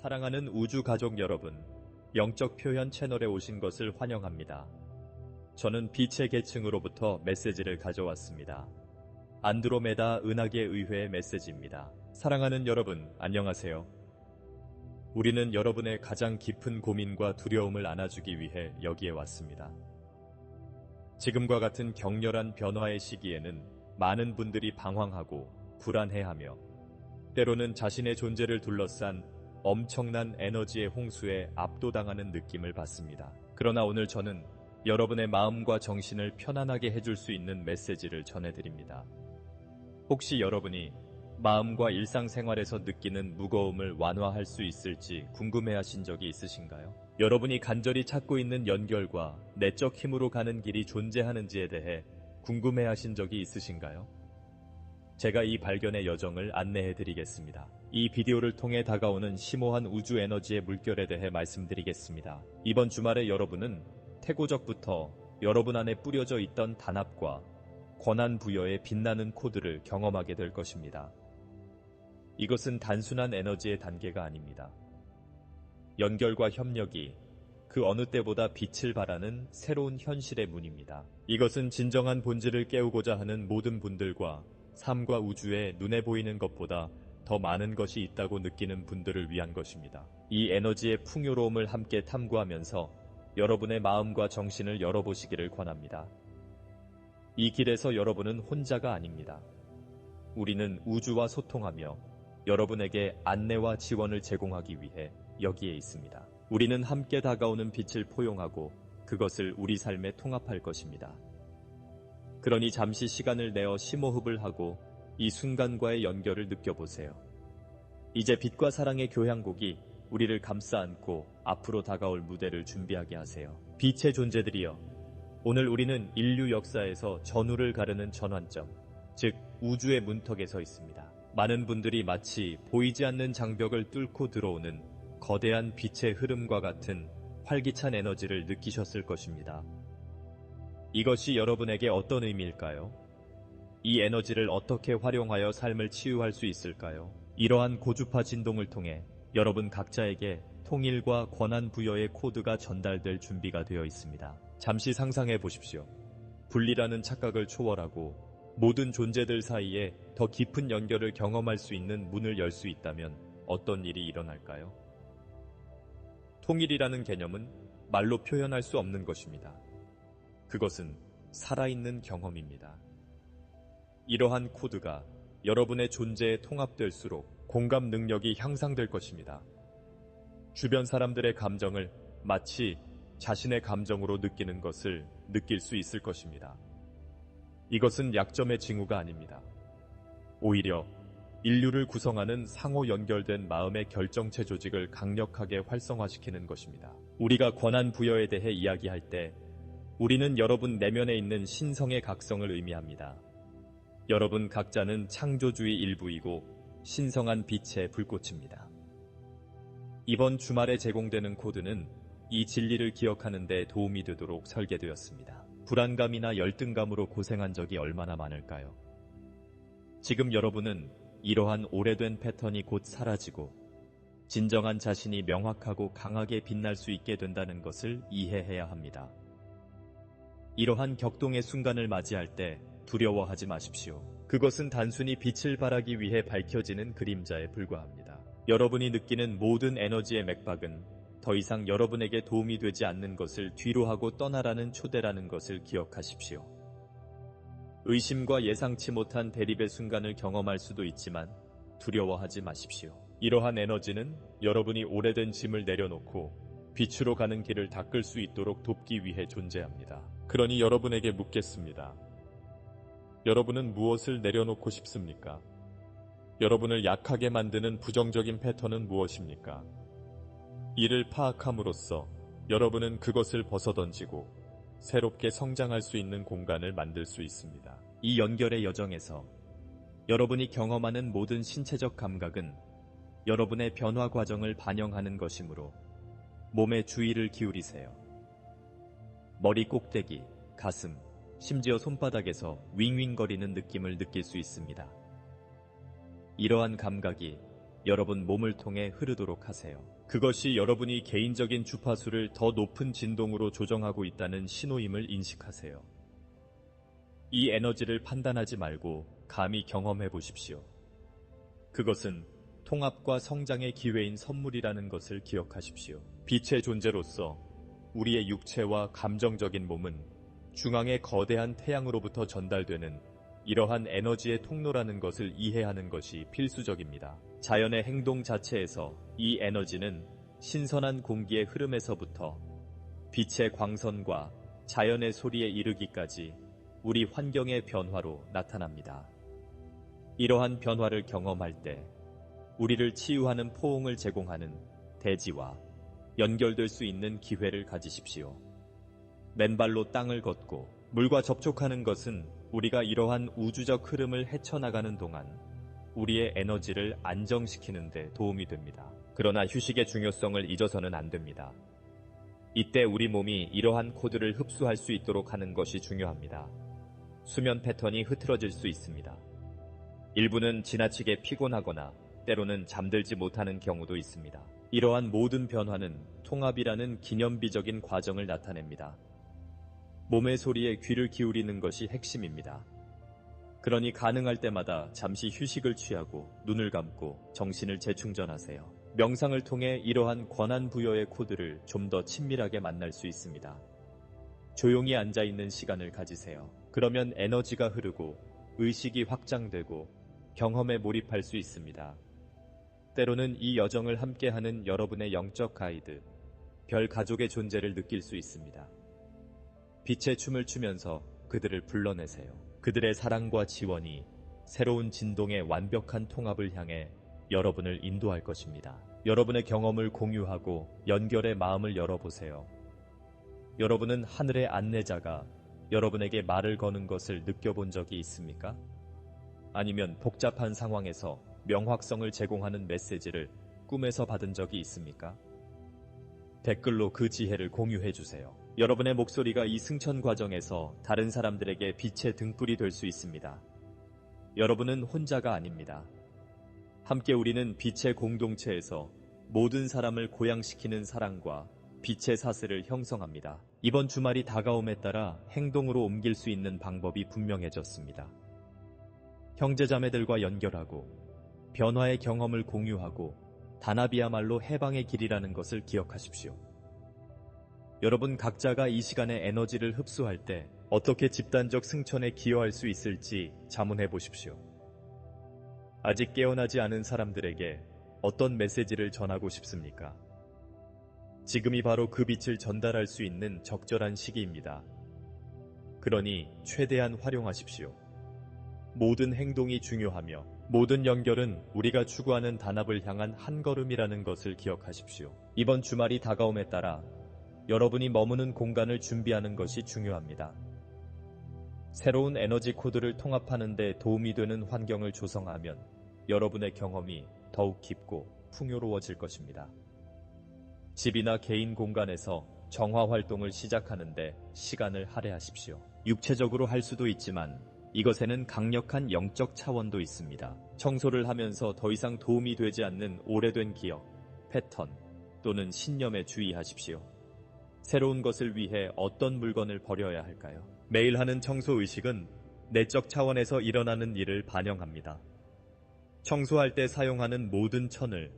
사랑하는 우주 가족 여러분, 영적 표현 채널에 오신 것을 환영합니다. 저는 빛의 계층으로부터 메시지를 가져왔습니다. 안드로메다 은하계 의회의 메시지입니다. 사랑하는 여러분, 안녕하세요. 우리는 여러분의 가장 깊은 고민과 두려움을 안아주기 위해 여기에 왔습니다. 지금과 같은 격렬한 변화의 시기에는 많은 분들이 방황하고 불안해하며 때로는 자신의 존재를 둘러싼 엄청난 에너지의 홍수에 압도당하는 느낌을 받습니다. 그러나 오늘 저는 여러분의 마음과 정신을 편안하게 해줄 수 있는 메시지를 전해드립니다. 혹시 여러분이 마음과 일상생활에서 느끼는 무거움을 완화할 수 있을지 궁금해하신 적이 있으신가요? 여러분이 간절히 찾고 있는 연결과 내적 힘으로 가는 길이 존재하는지에 대해 궁금해하신 적이 있으신가요? 제가 이 발견의 여정을 안내해드리겠습니다. 이 비디오를 통해 다가오는 심오한 우주 에너지의 물결에 대해 말씀드리겠습니다. 이번 주말에 여러분은 태고적부터 여러분 안에 뿌려져 있던 단합과 권한 부여의 빛나는 코드를 경험하게 될 것입니다. 이것은 단순한 에너지의 단계가 아닙니다. 연결과 협력이 그 어느 때보다 빛을 발하는 새로운 현실의 문입니다. 이것은 진정한 본질을 깨우고자 하는 모든 분들과 삶과 우주에 눈에 보이는 것보다 더 많은 것이 있다고 느끼는 분들을 위한 것입니다. 이 에너지의 풍요로움을 함께 탐구하면서 여러분의 마음과 정신을 열어보시기를 권합니다. 이 길에서 여러분은 혼자가 아닙니다. 우리는 우주와 소통하며 여러분에게 안내와 지원을 제공하기 위해 여기에 있습니다. 우리는 함께 다가오는 빛을 포용하고 그것을 우리 삶에 통합할 것입니다. 그러니 잠시 시간을 내어 심호흡을 하고 이 순간과의 연결을 느껴보세요. 이제 빛과 사랑의 교향곡이 우리를 감싸 안고 앞으로 다가올 무대를 준비하게 하세요. 빛의 존재들이여, 오늘 우리는 인류 역사에서 전후를 가르는 전환점, 즉 우주의 문턱에 서 있습니다. 많은 분들이 마치 보이지 않는 장벽을 뚫고 들어오는 거대한 빛의 흐름과 같은 활기찬 에너지를 느끼셨을 것입니다. 이것이 여러분에게 어떤 의미일까요? 이 에너지를 어떻게 활용하여 삶을 치유할 수 있을까요? 이러한 고주파 진동을 통해 여러분 각자에게 통일과 권한 부여의 코드가 전달될 준비가 되어 있습니다. 잠시 상상해 보십시오. 분리라는 착각을 초월하고 모든 존재들 사이에 더 깊은 연결을 경험할 수 있는 문을 열 수 있다면 어떤 일이 일어날까요? 통일이라는 개념은 말로 표현할 수 없는 것입니다. 그것은 살아있는 경험입니다. 이러한 코드가 여러분의 존재에 통합될수록 공감 능력이 향상될 것입니다. 주변 사람들의 감정을 마치 자신의 감정으로 느끼는 것을 느낄 수 있을 것입니다. 이것은 약점의 징후가 아닙니다. 오히려 인류를 구성하는 상호 연결된 마음의 결정체 조직을 강력하게 활성화시키는 것입니다. 우리가 권한 부여에 대해 이야기할 때 우리는 여러분 내면에 있는 신성의 각성을 의미합니다. 여러분 각자는 창조주의 일부이고 신성한 빛의 불꽃입니다. 이번 주말에 제공되는 코드는 이 진리를 기억하는 데 도움이 되도록 설계되었습니다. 불안감이나 열등감으로 고생한 적이 얼마나 많을까요? 지금 여러분은 이러한 오래된 패턴이 곧 사라지고 진정한 자신이 명확하고 강하게 빛날 수 있게 된다는 것을 이해해야 합니다. 이러한 격동의 순간을 맞이할 때 두려워하지 마십시오. 그것은 단순히 빛을 발하기 위해 밝혀지는 그림자에 불과합니다. 여러분이 느끼는 모든 에너지의 맥박은 더 이상 여러분에게 도움이 되지 않는 것을 뒤로하고 떠나라는 초대라는 것을 기억하십시오. 의심과 예상치 못한 대립의 순간을 경험할 수도 있지만 두려워하지 마십시오. 이러한 에너지는 여러분이 오래된 짐을 내려놓고 빛으로 가는 길을 닦을 수 있도록 돕기 위해 존재합니다. 그러니 여러분에게 묻겠습니다. 여러분은 무엇을 내려놓고 싶습니까? 여러분을 약하게 만드는 부정적인 패턴은 무엇입니까? 이를 파악함으로써 여러분은 그것을 벗어던지고 새롭게 성장할 수 있는 공간을 만들 수 있습니다. 이 연결의 여정에서 여러분이 경험하는 모든 신체적 감각은 여러분의 변화 과정을 반영하는 것이므로 몸에 주의를 기울이세요. 머리 꼭대기, 가슴, 심지어 손바닥에서 윙윙거리는 느낌을 느낄 수 있습니다. 이러한 감각이 여러분 몸을 통해 흐르도록 하세요. 그것이 여러분이 개인적인 주파수를 더 높은 진동으로 조정하고 있다는 신호임을 인식하세요. 이 에너지를 판단하지 말고 감히 경험해 보십시오. 그것은 통합과 성장의 기회인 선물이라는 것을 기억하십시오. 빛의 존재로서 우리의 육체와 감정적인 몸은 중앙의 거대한 태양으로부터 전달되는 이러한 에너지의 통로라는 것을 이해하는 것이 필수적입니다. 자연의 행동 자체에서 이 에너지는 신선한 공기의 흐름에서부터 빛의 광선과 자연의 소리에 이르기까지 우리 환경의 변화로 나타납니다. 이러한 변화를 경험할 때 우리를 치유하는 포옹을 제공하는 대지와 연결될 수 있는 기회를 가지십시오. 맨발로 땅을 걷고 물과 접촉하는 것은 우리가 이러한 우주적 흐름을 헤쳐나가는 동안 우리의 에너지를 안정시키는 데 도움이 됩니다. 그러나 휴식의 중요성을 잊어서는 안 됩니다. 이때 우리 몸이 이러한 코드를 흡수할 수 있도록 하는 것이 중요합니다. 수면 패턴이 흐트러질 수 있습니다. 일부는 지나치게 피곤하거나 때로는 잠들지 못하는 경우도 있습니다. 이러한 모든 변화는 통합이라는 기념비적인 과정을 나타냅니다. 몸의 소리에 귀를 기울이는 것이 핵심입니다. 그러니 가능할 때마다 잠시 휴식을 취하고 눈을 감고 정신을 재충전하세요. 명상을 통해 이러한 권한 부여의 코드를 좀 더 친밀하게 만날 수 있습니다. 조용히 앉아있는 시간을 가지세요. 그러면 에너지가 흐르고 의식이 확장되고 경험에 몰입할 수 있습니다. 때로는 이 여정을 함께하는 여러분의 영적 가이드, 별 가족의 존재를 느낄 수 있습니다. 빛의 춤을 추면서 그들을 불러내세요. 그들의 사랑과 지원이 새로운 진동의 완벽한 통합을 향해 여러분을 인도할 것입니다. 여러분의 경험을 공유하고 연결의 마음을 열어보세요. 여러분은 하늘의 안내자가 여러분에게 말을 거는 것을 느껴본 적이 있습니까? 아니면 복잡한 상황에서 명확성을 제공하는 메시지를 꿈에서 받은 적이 있습니까? 댓글로 그 지혜를 공유해주세요. 여러분의 목소리가 이 승천 과정에서 다른 사람들에게 빛의 등불이 될 수 있습니다. 여러분은 혼자가 아닙니다. 함께 우리는 빛의 공동체에서 모든 사람을 고양시키는 사랑과 빛의 사슬을 형성합니다. 이번 주말이 다가옴에 따라 행동으로 옮길 수 있는 방법이 분명해졌습니다. 형제자매들과 연결하고 변화의 경험을 공유하고 단합이야말로 해방의 길이라는 것을 기억하십시오. 여러분 각자가 이 시간의 에너지를 흡수할 때 어떻게 집단적 승천에 기여할 수 있을지 자문해 보십시오. 아직 깨어나지 않은 사람들에게 어떤 메시지를 전하고 싶습니까? 지금이 바로 그 빛을 전달할 수 있는 적절한 시기입니다. 그러니 최대한 활용하십시오. 모든 행동이 중요하며 모든 연결은 우리가 추구하는 단합을 향한 한 걸음이라는 것을 기억하십시오. 이번 주말이 다가옴에 따라 여러분이 머무는 공간을 준비하는 것이 중요합니다. 새로운 에너지 코드를 통합하는 데 도움이 되는 환경을 조성하면 여러분의 경험이 더욱 깊고 풍요로워질 것입니다. 집이나 개인 공간에서 정화 활동을 시작하는데 시간을 할애하십시오. 육체적으로 할 수도 있지만 이것에는 강력한 영적 차원도 있습니다. 청소를 하면서 더 이상 도움이 되지 않는 오래된 기억, 패턴 또는 신념에 주의하십시오. 새로운 것을 위해 어떤 물건을 버려야 할까요? 매일 하는 청소 의식은 내적 차원에서 일어나는 일을 반영합니다. 청소할 때 사용하는 모든 천을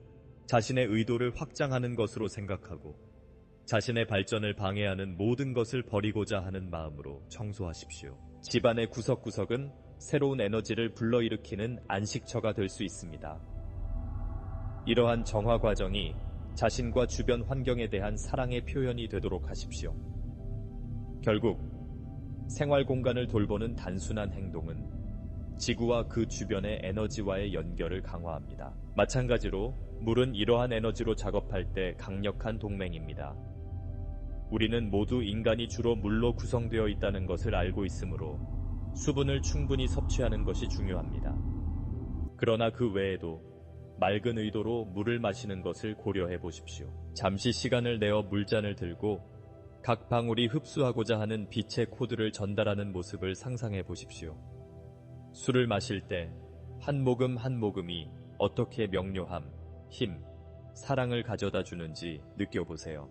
자신의 의도를 확장하는 것으로 생각하고 자신의 발전을 방해하는 모든 것을 버리고자 하는 마음으로 청소하십시오. 집안의 구석구석은 새로운 에너지를 불러일으키는 안식처가 될 수 있습니다. 이러한 정화 과정이 자신과 주변 환경에 대한 사랑의 표현이 되도록 하십시오. 결국 생활 공간을 돌보는 단순한 행동은 지구와 그 주변의 에너지와의 연결을 강화합니다. 마찬가지로 물은 이러한 에너지로 작업할 때 강력한 동맹입니다. 우리는 모두 인간이 주로 물로 구성되어 있다는 것을 알고 있으므로 수분을 충분히 섭취하는 것이 중요합니다. 그러나 그 외에도 맑은 의도로 물을 마시는 것을 고려해 보십시오. 잠시 시간을 내어 물잔을 들고 각 방울이 흡수하고자 하는 빛의 코드를 전달하는 모습을 상상해 보십시오. 술을 마실 때 한 모금 한 모금이 어떻게 명료함, 힘, 사랑을 가져다 주는지 느껴보세요.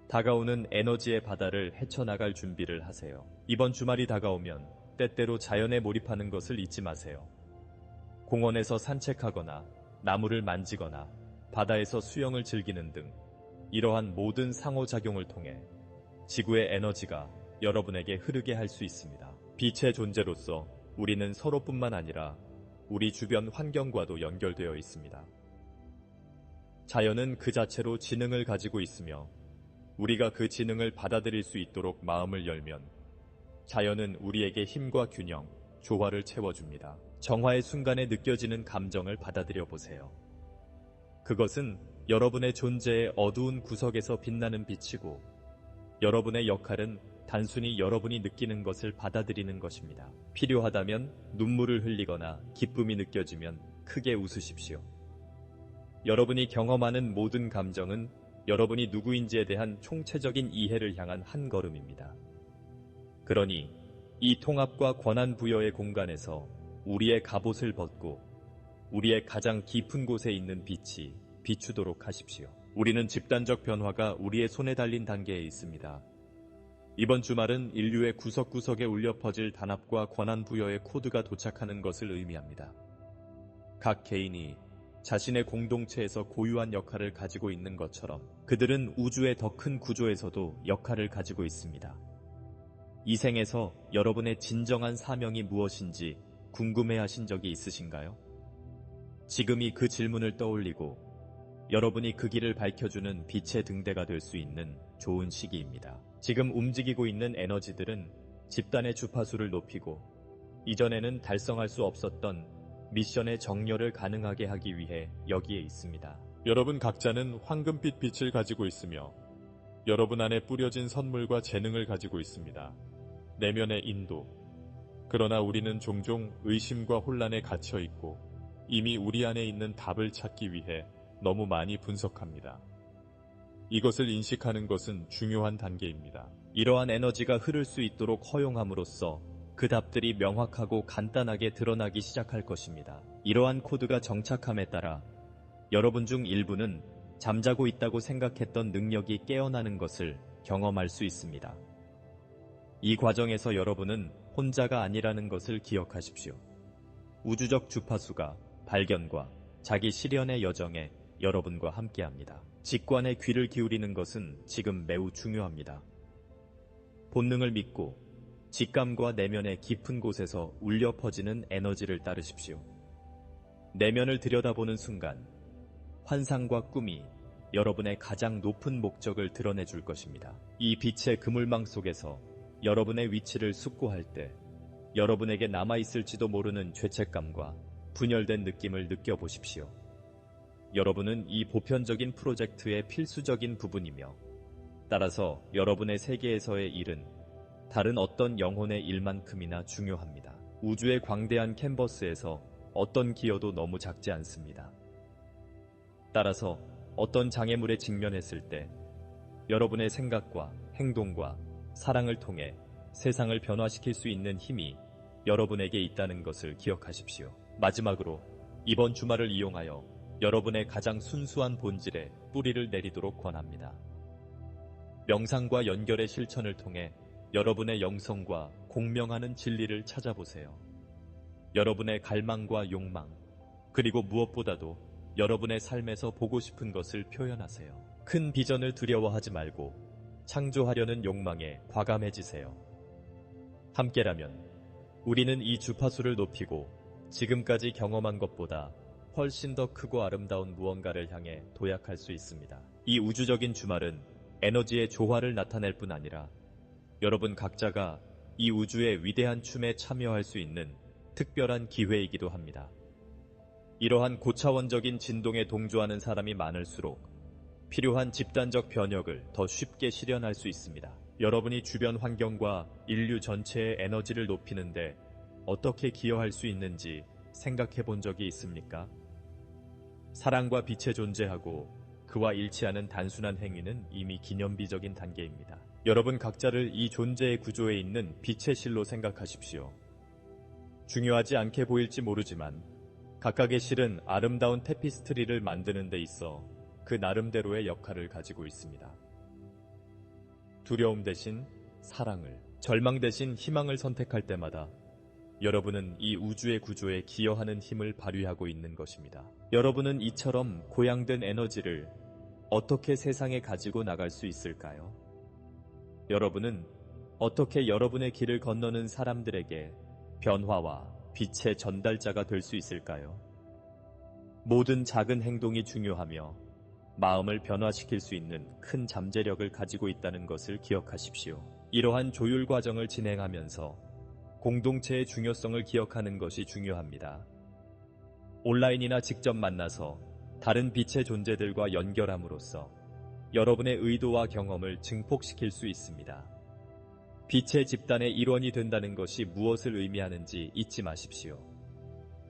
다가오는 에너지의 바다를 헤쳐나갈 준비를 하세요. 이번 주말이 다가오면 때때로 자연에 몰입하는 것을 잊지 마세요. 공원에서 산책하거나 나무를 만지거나 바다에서 수영을 즐기는 등 이러한 모든 상호작용을 통해 지구의 에너지가 여러분에게 흐르게 할 수 있습니다. 빛의 존재로서 우리는 서로뿐만 아니라 우리 주변 환경과도 연결되어 있습니다. 자연은 그 자체로 지능을 가지고 있으며 우리가 그 지능을 받아들일 수 있도록 마음을 열면 자연은 우리에게 힘과 균형, 조화를 채워줍니다. 정화의 순간에 느껴지는 감정을 받아들여 보세요. 그것은 여러분의 존재의 어두운 구석에서 빛나는 빛이고 여러분의 역할은 단순히 여러분이 느끼는 것을 받아들이는 것입니다. 필요하다면 눈물을 흘리거나 기쁨이 느껴지면 크게 웃으십시오. 여러분이 경험하는 모든 감정은 여러분이 누구인지에 대한 총체적인 이해를 향한 한 걸음입니다. 그러니 이 통합과 권한 부여의 공간에서 우리의 갑옷을 벗고 우리의 가장 깊은 곳에 있는 빛이 비추도록 하십시오. 우리는 집단적 변화가 우리의 손에 달린 단계에 있습니다. 이번 주말은 인류의 구석구석에 울려 퍼질 단합과 권한 부여의 코드가 도착하는 것을 의미합니다. 각 개인이 자신의 공동체에서 고유한 역할을 가지고 있는 것처럼 그들은 우주의 더 큰 구조에서도 역할을 가지고 있습니다. 이 생에서 여러분의 진정한 사명이 무엇인지 궁금해하신 적이 있으신가요? 지금이 그 질문을 떠올리고 여러분이 그 길을 밝혀주는 빛의 등대가 될 수 있는 좋은 시기입니다. 지금 움직이고 있는 에너지들은 집단의 주파수를 높이고 이전에는 달성할 수 없었던 미션의 정렬을 가능하게 하기 위해 여기에 있습니다. 여러분 각자는 황금빛 빛을 가지고 있으며 여러분 안에 뿌려진 선물과 재능을 가지고 있습니다. 내면의 인도. 그러나 우리는 종종 의심과 혼란에 갇혀 있고 이미 우리 안에 있는 답을 찾기 위해 너무 많이 분석합니다. 이것을 인식하는 것은 중요한 단계입니다. 이러한 에너지가 흐를 수 있도록 허용함으로써 그 답들이 명확하고 간단하게 드러나기 시작할 것입니다. 이러한 코드가 정착함에 따라 여러분 중 일부는 잠자고 있다고 생각했던 능력이 깨어나는 것을 경험할 수 있습니다. 이 과정에서 여러분은 혼자가 아니라는 것을 기억하십시오. 우주적 주파수가 발견과 자기 실현의 여정에 여러분과 함께합니다. 직관에 귀를 기울이는 것은 지금 매우 중요합니다. 본능을 믿고 직감과 내면의 깊은 곳에서 울려 퍼지는 에너지를 따르십시오. 내면을 들여다보는 순간 환상과 꿈이 여러분의 가장 높은 목적을 드러내줄 것입니다. 이 빛의 그물망 속에서 여러분의 위치를 숙고할 때 여러분에게 남아있을지도 모르는 죄책감과 분열된 느낌을 느껴보십시오. 여러분은 이 보편적인 프로젝트의 필수적인 부분이며 따라서 여러분의 세계에서의 일은 다른 어떤 영혼의 일만큼이나 중요합니다. 우주의 광대한 캔버스에서 어떤 기여도 너무 작지 않습니다. 따라서 어떤 장애물에 직면했을 때 여러분의 생각과 행동과 사랑을 통해 세상을 변화시킬 수 있는 힘이 여러분에게 있다는 것을 기억하십시오. 마지막으로 이번 주말을 이용하여 여러분의 가장 순수한 본질에 뿌리를 내리도록 권합니다. 명상과 연결의 실천을 통해 여러분의 영성과 공명하는 진리를 찾아보세요. 여러분의 갈망과 욕망, 그리고 무엇보다도 여러분의 삶에서 보고 싶은 것을 표현하세요. 큰 비전을 두려워하지 말고 창조하려는 욕망에 과감해지세요. 함께라면 우리는 이 주파수를 높이고 지금까지 경험한 것보다 훨씬 더 크고 아름다운 무언가를 향해 도약할 수 있습니다. 이 우주적인 주말은 에너지의 조화를 나타낼 뿐 아니라 여러분 각자가 이 우주의 위대한 춤에 참여할 수 있는 특별한 기회이기도 합니다. 이러한 고차원적인 진동에 동조하는 사람이 많을수록 필요한 집단적 변혁을 더 쉽게 실현할 수 있습니다. 여러분이 주변 환경과 인류 전체의 에너지를 높이는데 어떻게 기여할 수 있는지 생각해 본 적이 있습니까? 사랑과 빛에 존재하고 그와 일치하는 단순한 행위는 이미 기념비적인 단계입니다. 여러분 각자를 이 존재의 구조에 있는 빛의 실로 생각하십시오. 중요하지 않게 보일지 모르지만 각각의 실은 아름다운 테피스트리를 만드는 데 있어 그 나름대로의 역할을 가지고 있습니다. 두려움 대신 사랑을, 절망 대신 희망을 선택할 때마다 여러분은 이 우주의 구조에 기여하는 힘을 발휘하고 있는 것입니다. 여러분은 이처럼 고양된 에너지를 어떻게 세상에 가지고 나갈 수 있을까요? 여러분은 어떻게 여러분의 길을 건너는 사람들에게 변화와 빛의 전달자가 될 수 있을까요? 모든 작은 행동이 중요하며 마음을 변화시킬 수 있는 큰 잠재력을 가지고 있다는 것을 기억하십시오. 이러한 조율 과정을 진행하면서 공동체의 중요성을 기억하는 것이 중요합니다. 온라인이나 직접 만나서 다른 빛의 존재들과 연결함으로써 여러분의 의도와 경험을 증폭시킬 수 있습니다. 빛의 집단의 일원이 된다는 것이 무엇을 의미하는지 잊지 마십시오.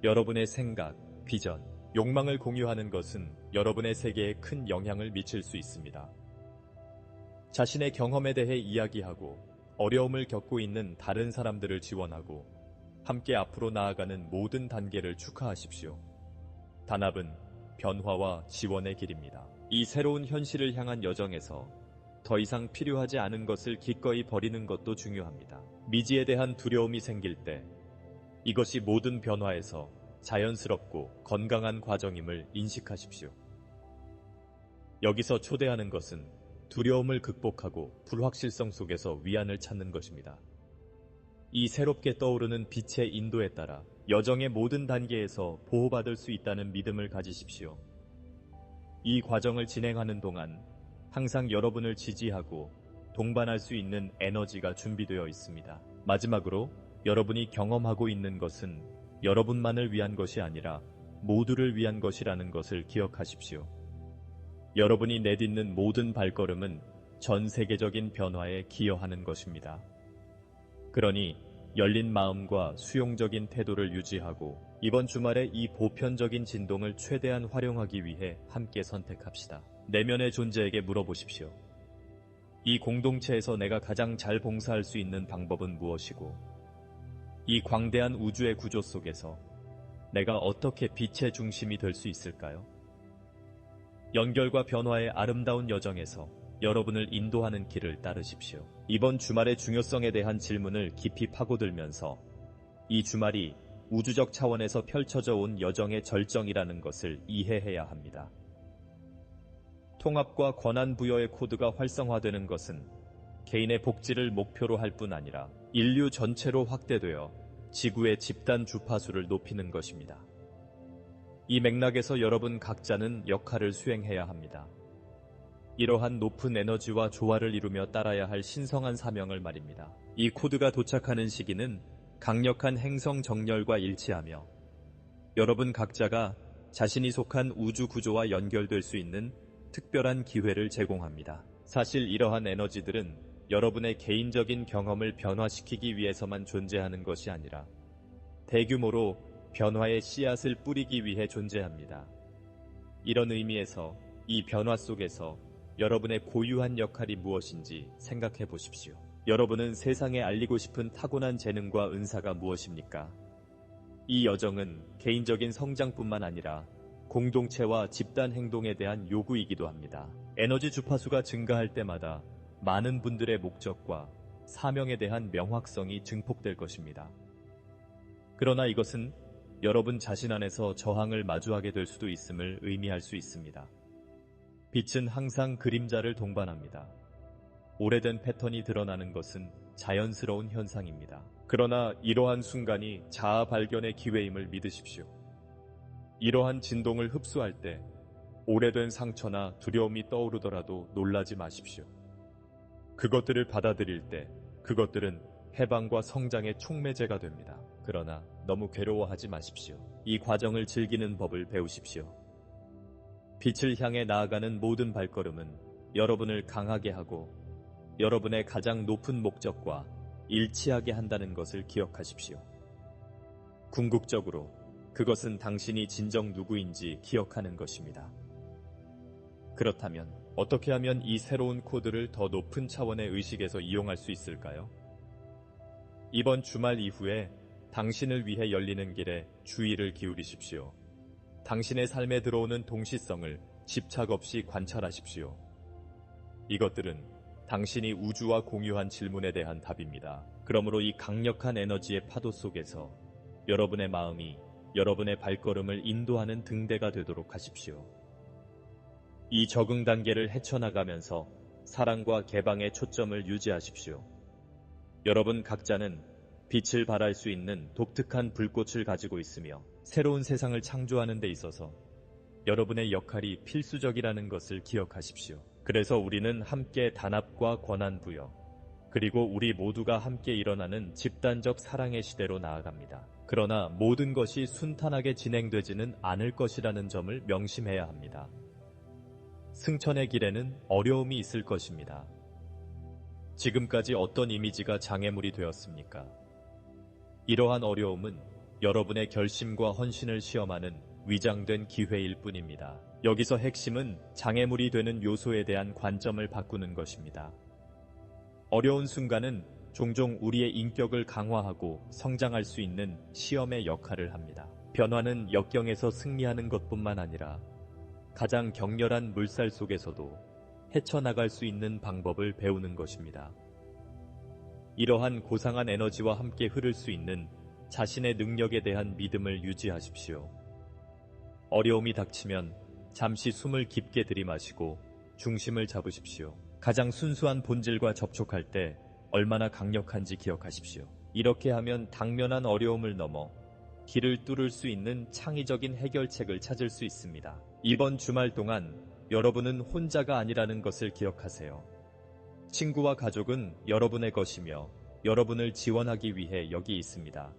여러분의 생각, 비전, 욕망을 공유하는 것은 여러분의 세계에 큰 영향을 미칠 수 있습니다. 자신의 경험에 대해 이야기하고 어려움을 겪고 있는 다른 사람들을 지원하고 함께 앞으로 나아가는 모든 단계를 축하하십시오. 단합은 변화와 지원의 길입니다. 이 새로운 현실을 향한 여정에서 더 이상 필요하지 않은 것을 기꺼이 버리는 것도 중요합니다. 미지에 대한 두려움이 생길 때 이것이 모든 변화에서 자연스럽고 건강한 과정임을 인식하십시오. 여기서 초대하는 것은 두려움을 극복하고 불확실성 속에서 위안을 찾는 것입니다. 이 새롭게 떠오르는 빛의 인도에 따라 여정의 모든 단계에서 보호받을 수 있다는 믿음을 가지십시오. 이 과정을 진행하는 동안 항상 여러분을 지지하고 동반할 수 있는 에너지가 준비되어 있습니다. 마지막으로 여러분이 경험하고 있는 것은 여러분만을 위한 것이 아니라 모두를 위한 것이라는 것을 기억하십시오. 여러분이 내딛는 모든 발걸음은 전 세계적인 변화에 기여하는 것입니다. 그러니 열린 마음과 수용적인 태도를 유지하고 이번 주말에 이 보편적인 진동을 최대한 활용하기 위해 함께 선택합시다. 내면의 존재에게 물어보십시오. 이 공동체에서 내가 가장 잘 봉사할 수 있는 방법은 무엇이고, 이 광대한 우주의 구조 속에서 내가 어떻게 빛의 중심이 될 수 있을까요? 연결과 변화의 아름다운 여정에서 여러분을 인도하는 길을 따르십시오. 이번 주말의 중요성에 대한 질문을 깊이 파고들면서 이 주말이 우주적 차원에서 펼쳐져 온 여정의 절정이라는 것을 이해해야 합니다. 통합과 권한 부여의 코드가 활성화되는 것은 개인의 복지를 목표로 할 뿐 아니라 인류 전체로 확대되어 지구의 집단 주파수를 높이는 것입니다. 이 맥락에서 여러분 각자는 역할을 수행해야 합니다. 이러한 높은 에너지와 조화를 이루며 따라야 할 신성한 사명을 말입니다. 이 코드가 도착하는 시기는 강력한 행성 정렬과 일치하며 여러분 각자가 자신이 속한 우주 구조와 연결될 수 있는 특별한 기회를 제공합니다. 사실 이러한 에너지들은 여러분의 개인적인 경험을 변화시키기 위해서만 존재하는 것이 아니라 대규모로 변화의 씨앗을 뿌리기 위해 존재합니다. 이런 의미에서 이 변화 속에서 여러분의 고유한 역할이 무엇인지 생각해 보십시오. 여러분은 세상에 알리고 싶은 타고난 재능과 은사가 무엇입니까? 이 여정은 개인적인 성장뿐만 아니라 공동체와 집단 행동에 대한 요구이기도 합니다. 에너지 주파수가 증가할 때마다 많은 분들의 목적과 사명에 대한 명확성이 증폭될 것입니다. 그러나 이것은 여러분 자신 안에서 저항을 마주하게 될 수도 있음을 의미할 수 있습니다. 빛은 항상 그림자를 동반합니다. 오래된 패턴이 드러나는 것은 자연스러운 현상입니다. 그러나 이러한 순간이 자아 발견의 기회임을 믿으십시오. 이러한 진동을 흡수할 때 오래된 상처나 두려움이 떠오르더라도 놀라지 마십시오. 그것들을 받아들일 때 그것들은 해방과 성장의 촉매제가 됩니다. 그러나 너무 괴로워하지 마십시오. 이 과정을 즐기는 법을 배우십시오. 빛을 향해 나아가는 모든 발걸음은 여러분을 강하게 하고 여러분의 가장 높은 목적과 일치하게 한다는 것을 기억하십시오. 궁극적으로 그것은 당신이 진정 누구인지 기억하는 것입니다. 그렇다면 어떻게 하면 이 새로운 코드를 더 높은 차원의 의식에서 이용할 수 있을까요? 이번 주말 이후에 당신을 위해 열리는 길에 주의를 기울이십시오. 당신의 삶에 들어오는 동시성을 집착 없이 관찰하십시오. 이것들은 당신이 우주와 공유한 질문에 대한 답입니다. 그러므로 이 강력한 에너지의 파도 속에서 여러분의 마음이 여러분의 발걸음을 인도하는 등대가 되도록 하십시오. 이 적응 단계를 헤쳐나가면서 사랑과 개방의 초점을 유지하십시오. 여러분 각자는 빛을 발할 수 있는 독특한 불꽃을 가지고 있으며 새로운 세상을 창조하는 데 있어서 여러분의 역할이 필수적이라는 것을 기억하십시오. 그래서 우리는 함께 단합과 권한 부여, 그리고 우리 모두가 함께 일어나는 집단적 사랑의 시대로 나아갑니다. 그러나 모든 것이 순탄하게 진행되지는 않을 것이라는 점을 명심해야 합니다. 승천의 길에는 어려움이 있을 것입니다. 지금까지 어떤 이미지가 장애물이 되었습니까? 이러한 어려움은 여러분의 결심과 헌신을 시험하는 위장된 기회일 뿐입니다. 여기서 핵심은 장애물이 되는 요소에 대한 관점을 바꾸는 것입니다. 어려운 순간은 종종 우리의 인격을 강화하고 성장할 수 있는 시험의 역할을 합니다. 변화는 역경에서 승리하는 것뿐만 아니라 가장 격렬한 물살 속에서도 헤쳐나갈 수 있는 방법을 배우는 것입니다. 이러한 고상한 에너지와 함께 흐를 수 있는 자신의 능력에 대한 믿음을 유지하십시오. 어려움이 닥치면 잠시 숨을 깊게 들이마시고 중심을 잡으십시오. 가장 순수한 본질과 접촉할 때 얼마나 강력한지 기억하십시오. 이렇게 하면 당면한 어려움을 넘어 길을 뚫을 수 있는 창의적인 해결책을 찾을 수 있습니다. 이번 주말 동안 여러분은 혼자가 아니라는 것을 기억하세요. 친구와 가족은 여러분의 것이며 여러분을 지원하기 위해 여기 있습니다.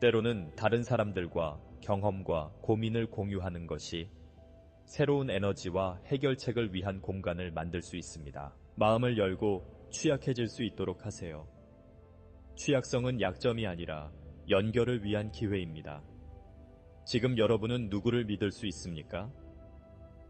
때로는 다른 사람들과 경험과 고민을 공유하는 것이 새로운 에너지와 해결책을 위한 공간을 만들 수 있습니다. 마음을 열고 취약해질 수 있도록 하세요. 취약성은 약점이 아니라 연결을 위한 기회입니다. 지금 여러분은 누구를 믿을 수 있습니까?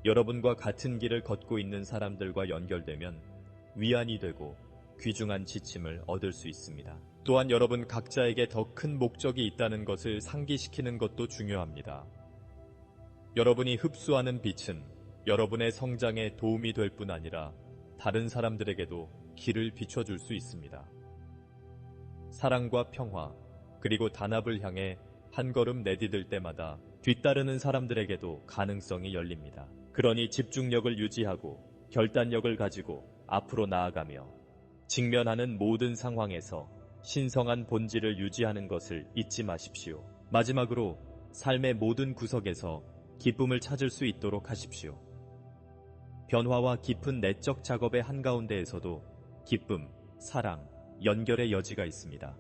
여러분과 같은 길을 걷고 있는 사람들과 연결되면 위안이 되고 귀중한 지침을 얻을 수 있습니다. 또한 여러분 각자에게 더 큰 목적이 있다는 것을 상기시키는 것도 중요합니다. 여러분이 흡수하는 빛은 여러분의 성장에 도움이 될 뿐 아니라 다른 사람들에게도 길을 비춰줄 수 있습니다. 사랑과 평화, 그리고 단합을 향해 한 걸음 내디딜 때마다 뒤따르는 사람들에게도 가능성이 열립니다. 그러니 집중력을 유지하고 결단력을 가지고 앞으로 나아가며 직면하는 모든 상황에서 신성한 본질을 유지하는 것을 잊지 마십시오. 마지막으로 삶의 모든 구석에서 기쁨을 찾을 수 있도록 하십시오. 변화와 깊은 내적 작업의 한가운데에서도 기쁨, 사랑, 연결의 여지가 있습니다.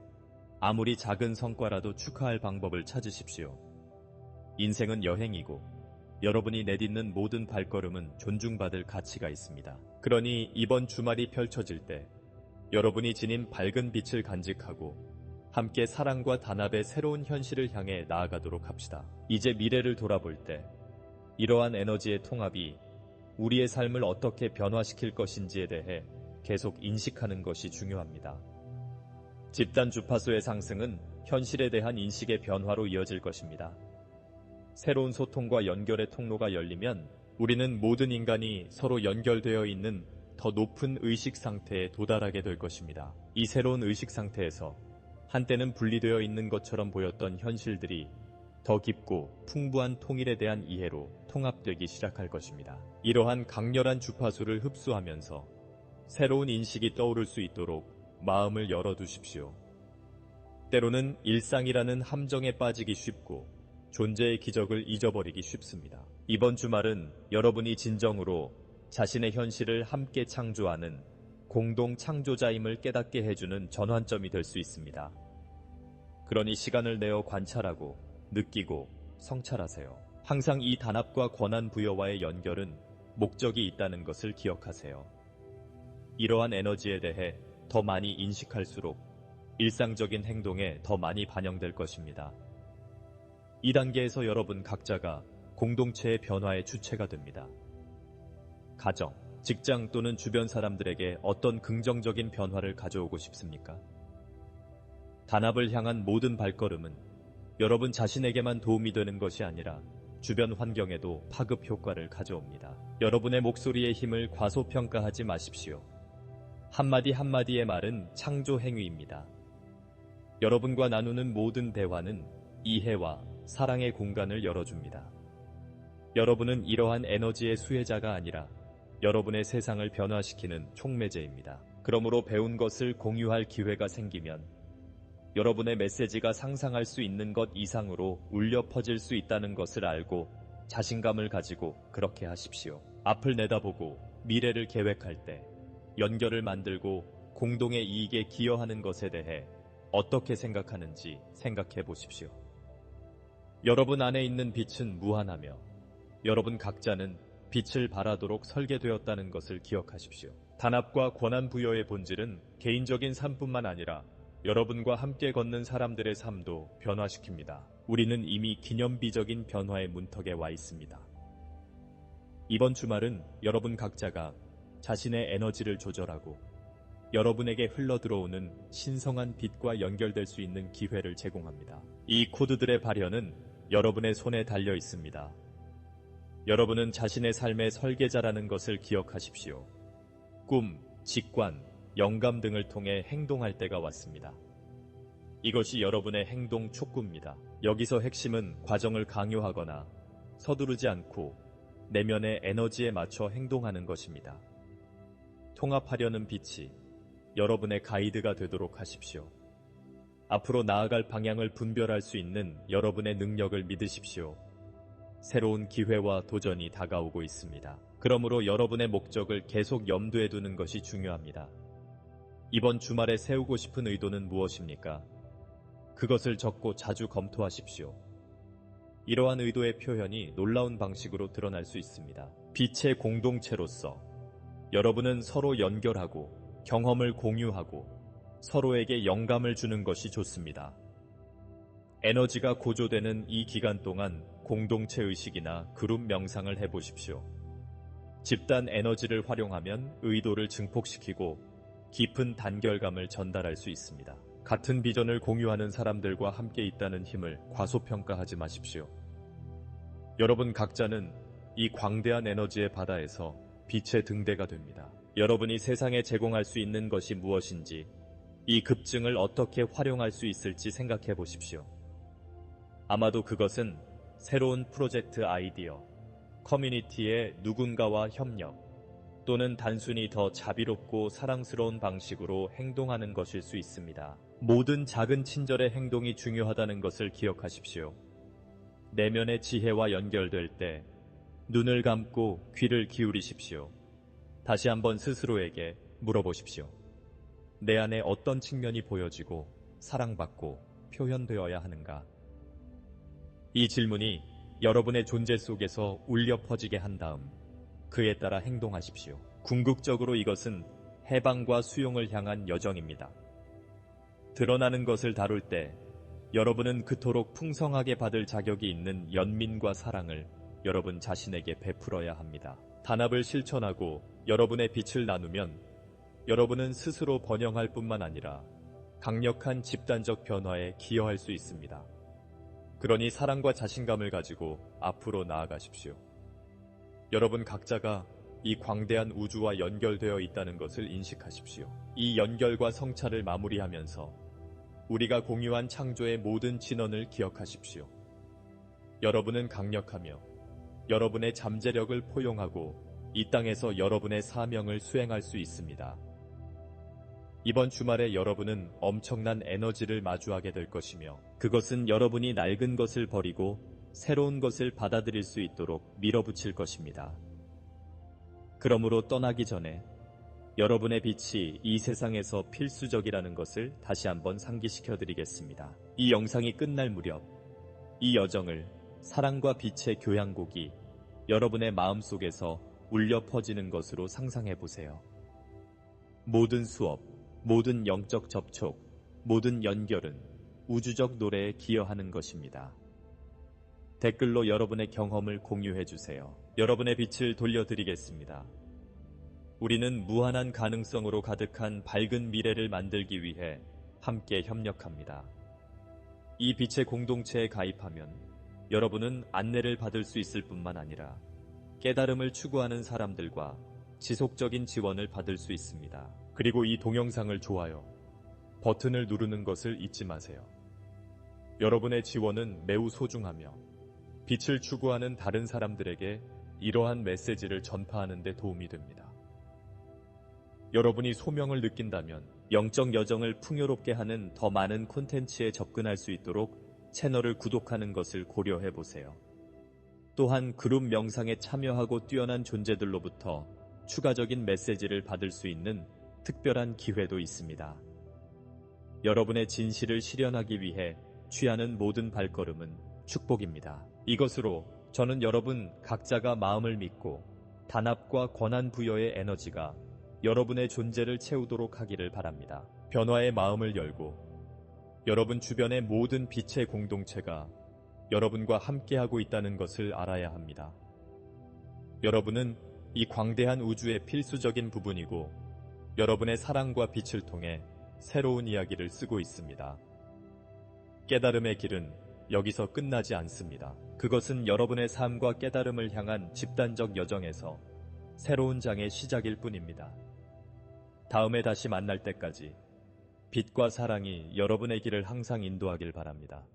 아무리 작은 성과라도 축하할 방법을 찾으십시오. 인생은 여행이고 여러분이 내딛는 모든 발걸음은 존중받을 가치가 있습니다. 그러니 이번 주말이 펼쳐질 때 여러분이 지닌 밝은 빛을 간직하고 함께 사랑과 단합의 새로운 현실을 향해 나아가도록 합시다. 이제 미래를 돌아볼 때 이러한 에너지의 통합이 우리의 삶을 어떻게 변화시킬 것인지에 대해 계속 인식하는 것이 중요합니다. 집단 주파수의 상승은 현실에 대한 인식의 변화로 이어질 것입니다. 새로운 소통과 연결의 통로가 열리면 우리는 모든 인간이 서로 연결되어 있는 더 높은 의식 상태에 도달하게 될 것입니다. 이 새로운 의식 상태에서 한때는 분리되어 있는 것처럼 보였던 현실들이 더 깊고 풍부한 통일에 대한 이해로 통합되기 시작할 것입니다. 이러한 강렬한 주파수를 흡수하면서 새로운 인식이 떠오를 수 있도록 마음을 열어두십시오. 때로는 일상이라는 함정에 빠지기 쉽고 존재의 기적을 잊어버리기 쉽습니다. 이번 주말은 여러분이 진정으로 자신의 현실을 함께 창조하는 공동 창조자임을 깨닫게 해주는 전환점이 될 수 있습니다. 그러니 시간을 내어 관찰하고 느끼고 성찰하세요. 항상 이 단합과 권한 부여와의 연결은 목적이 있다는 것을 기억하세요. 이러한 에너지에 대해 더 많이 인식할수록 일상적인 행동에 더 많이 반영될 것입니다. 이 단계에서 여러분 각자가 공동체의 변화의 주체가 됩니다. 가정, 직장 또는 주변 사람들에게 어떤 긍정적인 변화를 가져오고 싶습니까? 단합을 향한 모든 발걸음은 여러분 자신에게만 도움이 되는 것이 아니라 주변 환경에도 파급 효과를 가져옵니다. 여러분의 목소리의 힘을 과소평가하지 마십시오. 한마디 한마디의 말은 창조 행위입니다. 여러분과 나누는 모든 대화는 이해와 사랑의 공간을 열어줍니다. 여러분은 이러한 에너지의 수혜자가 아니라 여러분의 세상을 변화시키는 촉매제입니다. 그러므로 배운 것을 공유할 기회가 생기면 여러분의 메시지가 상상할 수 있는 것 이상으로 울려 퍼질 수 있다는 것을 알고 자신감을 가지고 그렇게 하십시오. 앞을 내다보고 미래를 계획할 때 연결을 만들고 공동의 이익에 기여하는 것에 대해 어떻게 생각하는지 생각해 보십시오. 여러분 안에 있는 빛은 무한하며 여러분 각자는 빛을 발하도록 설계되었다는 것을 기억하십시오. 단합과 권한 부여의 본질은 개인적인 삶뿐만 아니라 여러분과 함께 걷는 사람들의 삶도 변화시킵니다. 우리는 이미 기념비적인 변화의 문턱에 와 있습니다. 이번 주말은 여러분 각자가 자신의 에너지를 조절하고 여러분에게 흘러들어오는 신성한 빛과 연결될 수 있는 기회를 제공합니다. 이 코드들의 발현은 여러분의 손에 달려 있습니다. 여러분은 자신의 삶의 설계자라는 것을 기억하십시오. 꿈, 직관, 영감 등을 통해 행동할 때가 왔습니다. 이것이 여러분의 행동 촉구입니다. 여기서 핵심은 과정을 강요하거나 서두르지 않고 내면의 에너지에 맞춰 행동하는 것입니다. 통합하려는 빛이 여러분의 가이드가 되도록 하십시오. 앞으로 나아갈 방향을 분별할 수 있는 여러분의 능력을 믿으십시오. 새로운 기회와 도전이 다가오고 있습니다. 그러므로 여러분의 목적을 계속 염두에 두는 것이 중요합니다. 이번 주말에 세우고 싶은 의도는 무엇입니까? 그것을 적고 자주 검토하십시오. 이러한 의도의 표현이 놀라운 방식으로 드러날 수 있습니다. 빛의 공동체로서 여러분은 서로 연결하고 경험을 공유하고 서로에게 영감을 주는 것이 좋습니다. 에너지가 고조되는 이 기간 동안 공동체 의식이나 그룹 명상을 해보십시오. 집단 에너지를 활용하면 의도를 증폭시키고 깊은 단결감을 전달할 수 있습니다. 같은 비전을 공유하는 사람들과 함께 있다는 힘을 과소평가하지 마십시오. 여러분 각자는 이 광대한 에너지의 바다에서 빛의 등대가 됩니다. 여러분이 세상에 제공할 수 있는 것이 무엇인지, 이 급증을 어떻게 활용할 수 있을지 생각해 보십시오. 아마도 그것은 새로운 프로젝트 아이디어, 커뮤니티의 누군가와 협력, 또는 단순히 더 자비롭고 사랑스러운 방식으로 행동하는 것일 수 있습니다. 모든 작은 친절의 행동이 중요하다는 것을 기억하십시오. 내면의 지혜와 연결될 때 눈을 감고 귀를 기울이십시오. 다시 한번 스스로에게 물어보십시오. 내 안에 어떤 측면이 보여지고 사랑받고 표현되어야 하는가? 이 질문이 여러분의 존재 속에서 울려 퍼지게 한 다음 그에 따라 행동하십시오. 궁극적으로 이것은 해방과 수용을 향한 여정입니다. 드러나는 것을 다룰 때 여러분은 그토록 풍성하게 받을 자격이 있는 연민과 사랑을 여러분 자신에게 베풀어야 합니다. 단합을 실천하고 여러분의 빛을 나누면 여러분은 스스로 번영할 뿐만 아니라 강력한 집단적 변화에 기여할 수 있습니다. 그러니 사랑과 자신감을 가지고 앞으로 나아가십시오. 여러분 각자가 이 광대한 우주와 연결되어 있다는 것을 인식하십시오. 이 연결과 성찰을 마무리하면서 우리가 공유한 창조의 모든 진원을 기억하십시오. 여러분은 강력하며 여러분의 잠재력을 포용하고 이 땅에서 여러분의 사명을 수행할 수 있습니다. 이번 주말에 여러분은 엄청난 에너지를 마주하게 될 것이며 그것은 여러분이 낡은 것을 버리고 새로운 것을 받아들일 수 있도록 밀어붙일 것입니다. 그러므로 떠나기 전에 여러분의 빛이 이 세상에서 필수적이라는 것을 다시 한번 상기시켜 드리겠습니다. 이 영상이 끝날 무렵 이 여정을 사랑과 빛의 교향곡이 여러분의 마음속에서 울려 퍼지는 것으로 상상해 보세요. 모든 수업, 모든 영적 접촉, 모든 연결은 우주적 노래에 기여하는 것입니다. 댓글로 여러분의 경험을 공유해 주세요. 여러분의 빛을 돌려드리겠습니다. 우리는 무한한 가능성으로 가득한 밝은 미래를 만들기 위해 함께 협력합니다. 이 빛의 공동체에 가입하면 여러분은 안내를 받을 수 있을 뿐만 아니라 깨달음을 추구하는 사람들과 지속적인 지원을 받을 수 있습니다. 그리고 이 동영상을 좋아요 버튼을 누르는 것을 잊지 마세요. 여러분의 지원은 매우 소중하며 빛을 추구하는 다른 사람들에게 이러한 메시지를 전파하는 데 도움이 됩니다. 여러분이 소명을 느낀다면 영적 여정을 풍요롭게 하는 더 많은 콘텐츠에 접근할 수 있도록 채널을 구독하는 것을 고려해 보세요. 또한 그룹 명상에 참여하고 뛰어난 존재들로부터 추가적인 메시지를 받을 수 있는 특별한 기회도 있습니다. 여러분의 진실을 실현하기 위해 취하는 모든 발걸음은 축복입니다. 이것으로 저는 여러분 각자가 마음을 믿고 단합과 권한 부여의 에너지가 여러분의 존재를 채우도록 하기를 바랍니다. 변화의 마음을 열고 여러분 주변의 모든 빛의 공동체가 여러분과 함께하고 있다는 것을 알아야 합니다. 여러분은 이 광대한 우주의 필수적인 부분이고 여러분의 사랑과 빛을 통해 새로운 이야기를 쓰고 있습니다. 깨달음의 길은 여기서 끝나지 않습니다. 그것은 여러분의 삶과 깨달음을 향한 집단적 여정에서 새로운 장의 시작일 뿐입니다. 다음에 다시 만날 때까지 빛과 사랑이 여러분의 길을 항상 인도하길 바랍니다.